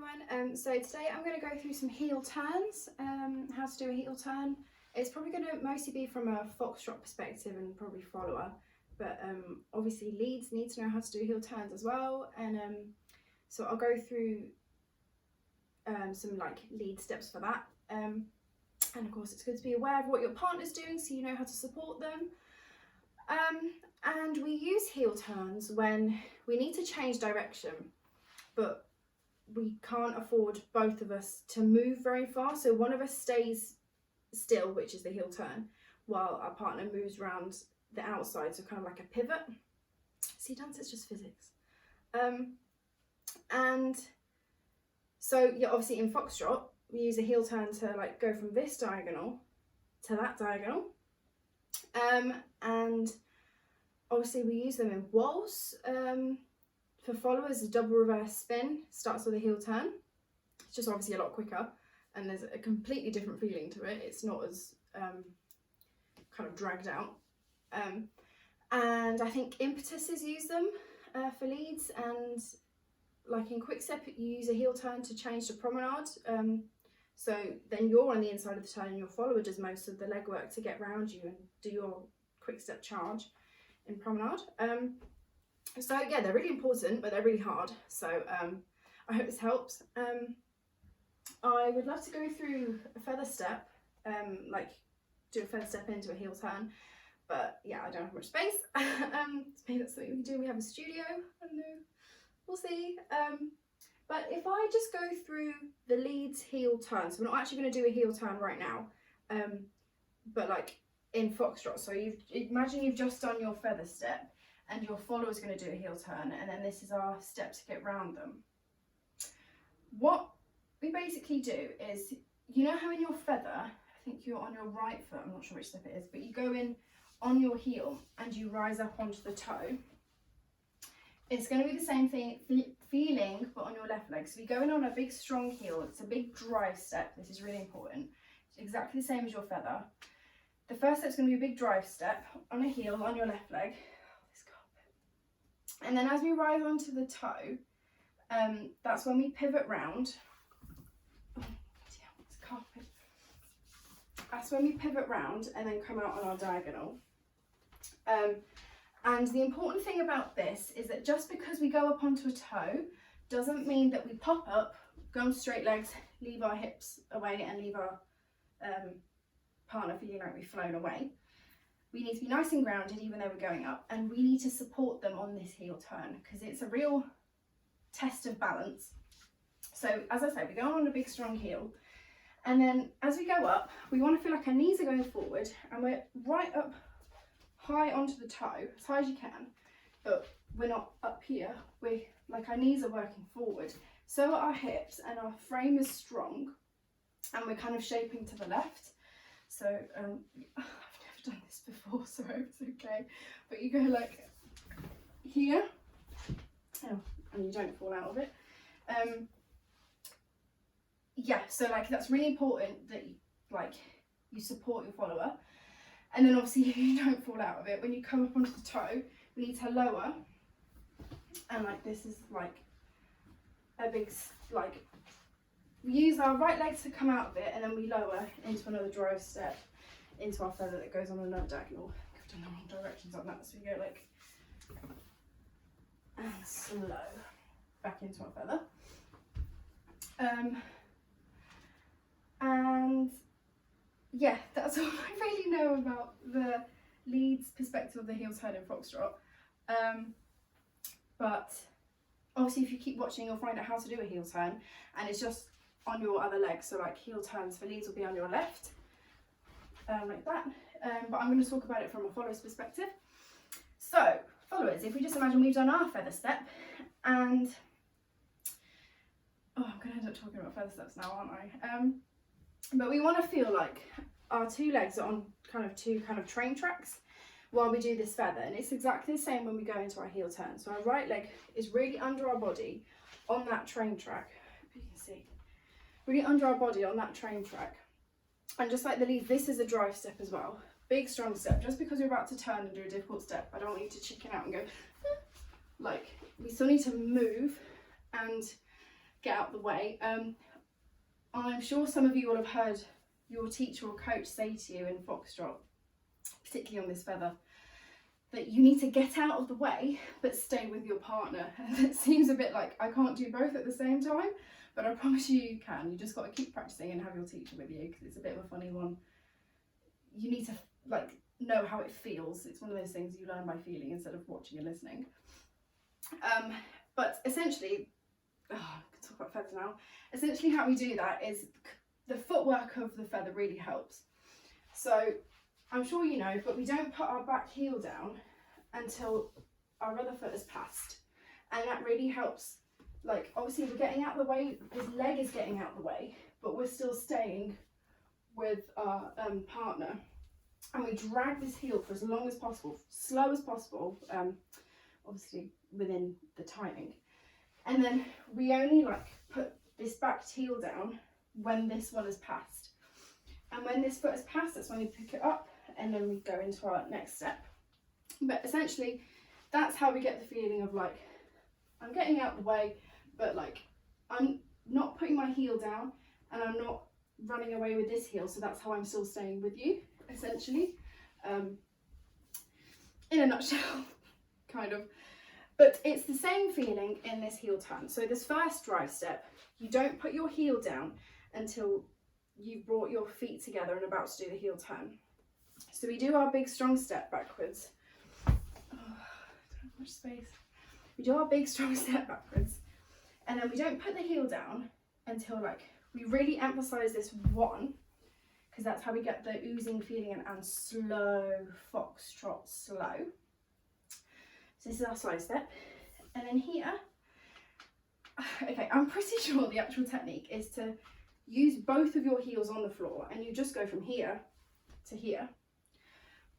everyone. So today I'm going to go through some heel turns, how to do a heel turn. It's probably going to mostly be from a foxtrot perspective and probably follower, but obviously leads need to know how to do heel turns as well, and so I'll go through some like lead steps for that, and of course it's good to be aware of what your partner's doing so you know how to support them. And we use heel turns when we need to change direction, but we can't afford both of us to move very far, so one of us stays still, which is the heel turn, while our partner moves around the outside, so kind of like a pivot. See, dance is just physics. And so yeah, obviously in foxtrot we use a heel turn to like go from this diagonal to that diagonal, and obviously we use them in waltz. For followers, a double reverse spin starts with a heel turn. It's just obviously a lot quicker and there's a completely different feeling to it. It's not as kind of dragged out. And I think impetuses use them for leads, and like in quick step you use a heel turn to change to promenade. So then you're on the inside of the turn and your follower does most of the legwork to get around you and do your quick step charge in promenade. So yeah, they're really important, but they're really hard. So I hope this helps. I would love to go through a feather step, like do a feather step into a heel turn, but yeah, I don't have much space. Maybe that's something we can do. We have a studio, I don't know, we'll see. But if I just go through the leads heel turn, so we're not actually going to do a heel turn right now, but like in foxtrot. So imagine you've just done your feather step and your follower is going to do a heel turn, and then this is our step to get round them. What we basically do is, you know how in your feather, I think you're on your right foot, I'm not sure which step it is, but you go in on your heel and you rise up onto the toe. It's going to be the same thing, feeling, but on your left leg. So you go in on a big strong heel, it's a big drive step, this is really important. It's exactly the same as your feather. The first step is going to be a big drive step on a heel on your left leg. And then as we rise onto the toe, that's when we pivot round. Oh, it's carpet. That's when we pivot round and then come out on our diagonal. And the important thing about this is that just because we go up onto a toe doesn't mean that we pop up, go on straight legs, leave our hips away and leave our partner feeling like we've flown away. We need to be nice and grounded even though we're going up, and we need to support them on this heel turn because it's a real test of balance. So as I said, we're going on a big strong heel, and then as we go up we want to feel like our knees are going forward and we're right up high onto the toe, as high as you can, but we're not up here, we're like our knees are working forward, so are our hips, and our frame is strong and we're kind of shaping to the left. So I've done this before, so it's okay, but you go like here, oh, and you don't fall out of it. Yeah, so like that's really important that you support your follower, and then obviously if you don't fall out of it, when you come up onto the toe we need to lower, and like this is like a big, like we use our right leg to come out of it and then we lower into another drive step into our feather that goes on another diagonal. I've done the wrong directions on that, so we go like and slow back into our feather. And yeah, that's all I really know about the leads perspective of the heel turn in foxtrot. But obviously if you keep watching you'll find out how to do a heel turn, and it's just on your other leg, so like heel turns for leads will be on your left. Like that, but I'm going to talk about it from a follower's perspective. So followers, if we just imagine we've done our feather step, and oh, I'm going to end up talking about feather steps now, aren't I? But we want to feel like our two legs are on two train tracks while we do this feather, and it's exactly the same when we go into our heel turn. So our right leg is really under our body on that train track. I hope you can see, really under our body on that train track. And just like the lead, this is a drive step as well. Big strong step. Just because you're about to turn and do a difficult step, I don't want you to chicken out and go like, we still need to move and get out of the way. I'm sure some of you will have heard your teacher or coach say to you in foxtrot, particularly on this feather, that you need to get out of the way but stay with your partner. And it seems a bit like I can't do both at the same time, but I promise you can. You just got to keep practicing and have your teacher with you, because it's a bit of a funny one. You need to like know how it feels. It's one of those things you learn by feeling instead of watching and listening. But essentially, I can talk about feather now. Essentially how we do that is the footwork of the feather really helps. So I'm sure you know, but we don't put our back heel down until our other foot is passed. And that really helps, like obviously we're getting out of the way, his leg is getting out of the way, but we're still staying with our partner. And we drag this heel for as long as possible, slow as possible, obviously within the timing. And then we only like put this back heel down when this one is passed. And when this foot is passed, that's when we pick it up and then we go into our next step. But essentially, that's how we get the feeling of like, I'm getting out the way, but like, I'm not putting my heel down and I'm not running away with this heel. So that's how I'm still staying with you, essentially. In a nutshell, kind of. But it's the same feeling in this heel turn. So this first drive step, you don't put your heel down until you've brought your feet together and about to do the heel turn. So we do our big strong step backwards. Oh, I don't have much space. We do our big strong step backwards, and then we don't put the heel down until like we really emphasize this one, because that's how we get the oozing feeling and slow foxtrot slow. So this is our slide step. And then here, okay, I'm pretty sure the actual technique is to use both of your heels on the floor and you just go from here to here.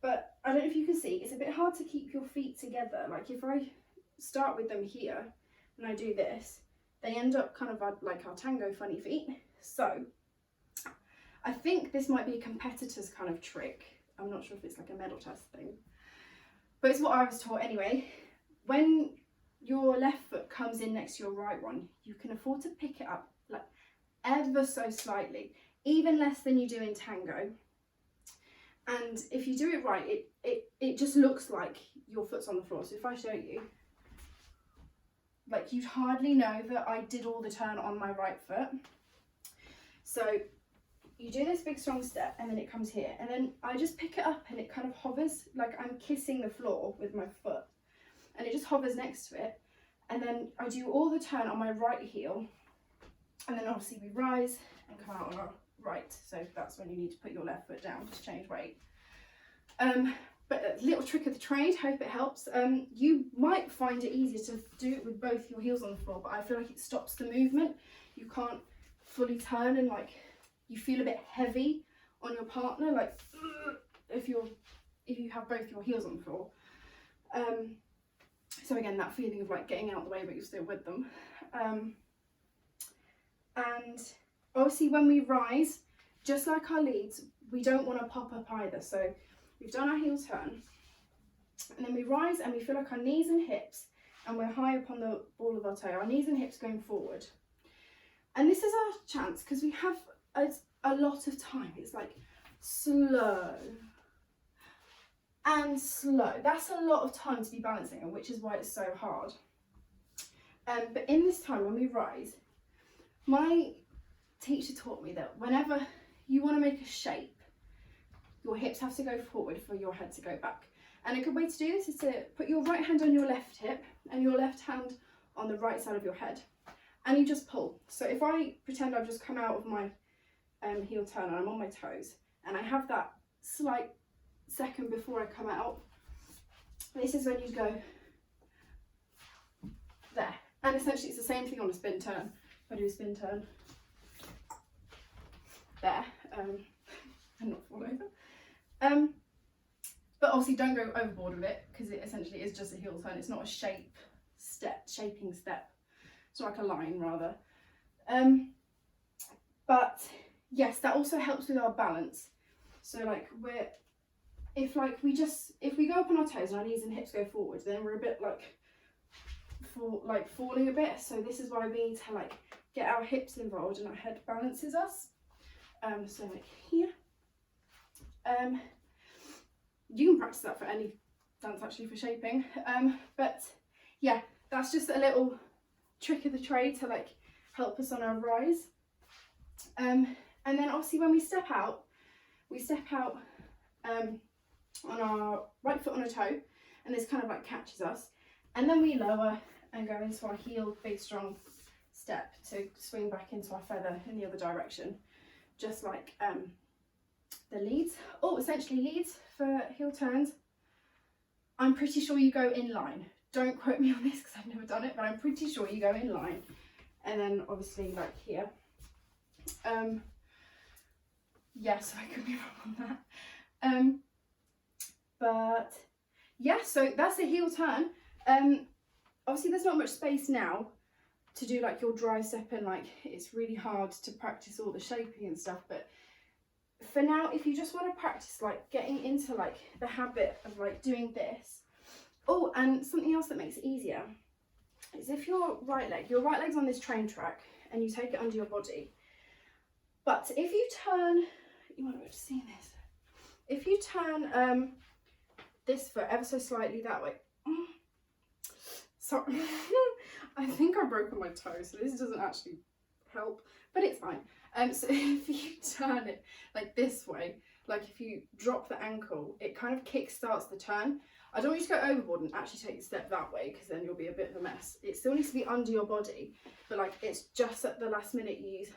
But I don't know if you can see, it's a bit hard to keep your feet together. Like if I start with them here and I do this, they end up kind of like our tango funny feet. So I think this might be a competitor's kind of trick. I'm not sure if it's like a medal test thing, but it's what I was taught anyway. When your left foot comes in next to your right one, you can afford to pick it up like ever so slightly, even less than you do in tango. And if you do it right, it just looks like your foot's on the floor. So if I show you, like you'd hardly know that I did all the turn on my right foot. So you do this big strong step and then it comes here, and then I just pick it up and it kind of hovers like I'm kissing the floor with my foot, and it just hovers next to it. And then I do all the turn on my right heel, and then obviously we rise and come out on our right. So that's when you need to put your left foot down to change weight. But a little trick of the trade, hope it helps. You might find it easier to do it with both your heels on the floor, but I feel like it stops the movement. You can't fully turn, and like you feel a bit heavy on your partner, like if you have both your heels on the floor. So again, that feeling of like getting out of the way but you're still with them. And obviously when we rise, just like our leads, we don't want to pop up either. So we've done our heel turn, and then we rise and we feel like our knees and hips, and we're high up on the ball of our toe, our knees and hips going forward. And this is our chance, because we have a lot of time. It's like slow and slow. That's a lot of time to be balancing, and which is why it's so hard. But in this time when we rise, my teacher taught me that whenever you want to make a shape, your hips have to go forward for your head to go back. And a good way to do this is to put your right hand on your left hip and your left hand on the right side of your head, and you just pull. So if I pretend I've just come out of my heel turn and I'm on my toes, and I have that slight second before I come out, this is when you go there. And essentially it's the same thing on a spin turn. If I do a spin turn there, and not fall over. But obviously don't go overboard with it, because it essentially is just a heel turn. It's not a shaping step. It's not like a line, rather. But yes, that also helps with our balance. So like if we go up on our toes and our knees and hips go forward, then we're a bit like falling a bit. So this is why we need to like get our hips involved and our head balances us. So like here. You can practice that for any dance actually, for shaping. But yeah, that's just a little trick of the trade to like help us on our rise. And then obviously when we step out on our right foot on a toe, and this kind of like catches us, and then we lower and go into our heel, big strong step to swing back into our feather in the other direction, just like the leads. Oh, essentially leads for heel turns, I'm pretty sure you go in line. Don't quote me on this because I've never done it, but I'm pretty sure you go in line, and then obviously like here. Yes, I could be wrong on that. But yeah, so that's a heel turn. Obviously there's not much space now to do like your dry step, and like it's really hard to practice all the shaping and stuff, but for now, if you just want to practice like getting into like the habit of like doing this. Oh, and something else that makes it easier is if your right leg's on this train track and you take it under your body, but if you turn, you might be able to see this, if you turn this foot ever so slightly that way, sorry, I think I've broken my toe, so this doesn't actually help, but it's fine. So if you turn it like this way, like if you drop the ankle, it kind of kick starts the turn. I don't want you to go overboard and actually take the step that way, because then you'll be a bit of a mess. It still needs to be under your body, but like it's just at the last minute you use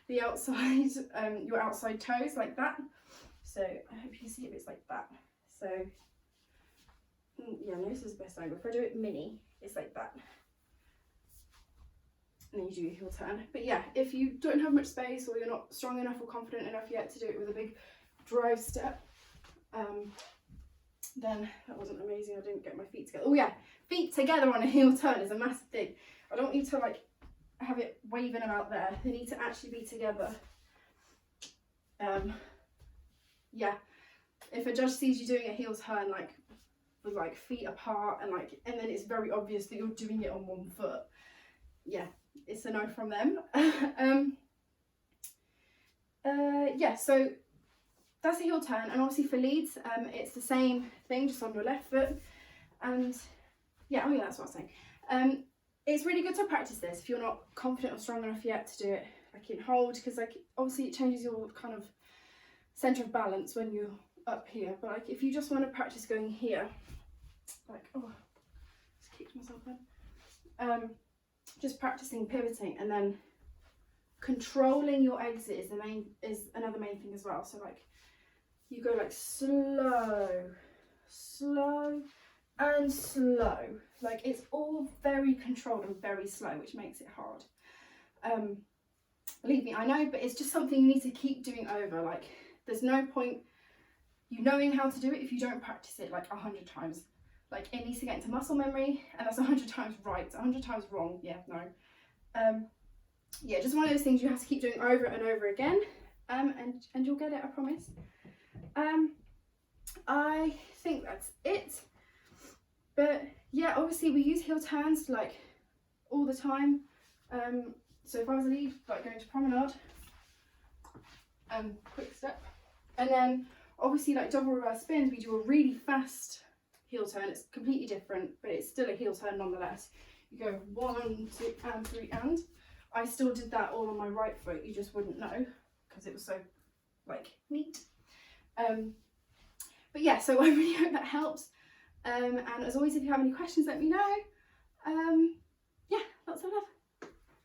the outside, your outside toes like that. So I hope you can see it, it's like that. So yeah, no, this is the best angle. If I do it mini, it's like that. And then you do your heel turn. But yeah, if you don't have much space, or you're not strong enough or confident enough yet to do it with a big drive step, then that wasn't amazing. I didn't get my feet together. Oh yeah, feet together on a heel turn is a massive thing. I don't need to like have it waving about there. They need to actually be together. Yeah, if a judge sees you doing a heel turn like with like feet apart and then it's very obvious that you're doing it on one foot, yeah, it's a no from them. Yeah, so that's a heel turn, and obviously for leads, it's the same thing, just on your left foot. And yeah, oh yeah, that's what I was saying. It's really good to practice this if you're not confident or strong enough yet to do it like in hold, because like obviously it changes your kind of centre of balance when you're up here. But like if you just want to practice going here, like, oh, just kicked myself in. Just practicing pivoting and then controlling your exit is another main thing as well. So like you go like slow and slow, like it's all very controlled and very slow, which makes it hard. Believe me, I know, but it's just something you need to keep doing over. Like there's no point you knowing how to do it if you don't practice it like 100 times. Like it needs to get into muscle memory, and that's 100 times right, 100 times wrong. Yeah, no. Yeah, just one of those things you have to keep doing over and over again, and you'll get it, I promise. I think that's it. But yeah, obviously we use heel turns like all the time. So if I was a lead, like going to promenade, quick step, and then obviously like double reverse spins, we do a really fast heel turn. It's completely different, but it's still a heel turn nonetheless. You go 1, 2 and 3, and I still did that all on my right foot. You just wouldn't know because it was so like neat. But yeah, so I really hope that helps. And as always, if you have any questions, let me know. Yeah, lots of love.